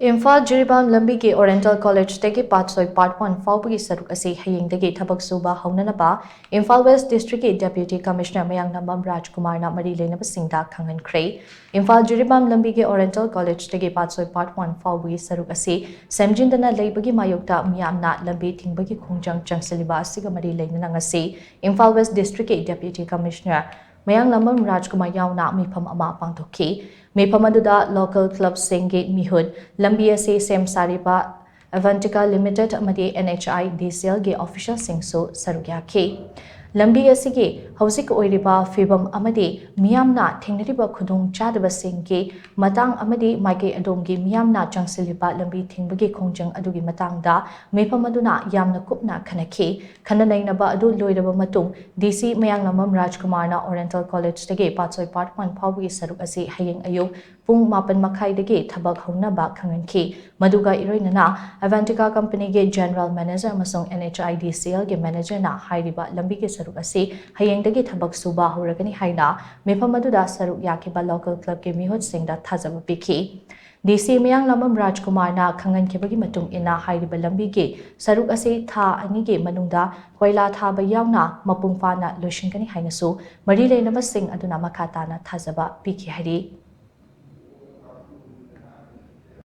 Imphal Jiribam Lambi ke Oriental College tagi Patsoi Part 1 phaobagi sharuk ase Hayengdagi Thabak shuba Hounaba Imphal West District ke Deputy Commissioner Mayanglambam Rajkumar na mari Leinaba Singda khang-hankhre Imphal Jiribam Lambi ke Oriental College tagi Patsoi Part 1 phaobagi sharuk ase semjindana leibagi mayokta miyamna lambi thingbagi khongjang changsaliba asiga mari leinana ngase Imphal West District ke Deputy Commissioner Mayanglambam Rajkumar yauna mifam ama pangthokhi mifam aduda local club singge mihud lambi ase sem sariba Avantika Limited amadi NHI DCL ge official singso sarugya ke lambi asige hausik oiriba fibam amadi miyamna thingnariba khudung chadaba singge matang amadi maike adomgi miyamna changsiliba lambi thingbagi khongjang adugi matangda mifam aduna yamna kupna khanakhe khananainaba adu loiraba matung DC Mayanglambam Rajkumar na Oriental College tege Patsoi Part 1 phaobagi saruk ase hayeng ayuk pung mapan makai dege Thabak Hounaba khanghankhre maduga iroinana Avantika Company ge General Manager amasong NHI DCL ge Manager na hairiba lambi ge saruk ase Hayengdagi Thabak shuba horagani haina mifam aduda saruk yakiba local club ge mihut Singda thajaba pikhi DC Mayanglambam Rajkumar na khanghankhre matung ina hairiba lambi ge saruk ase tha ani ge manungda koila thaba yauna mapung fana loishingani hainasu mari leinaba sing aduna makhatana thajaba pikhi hari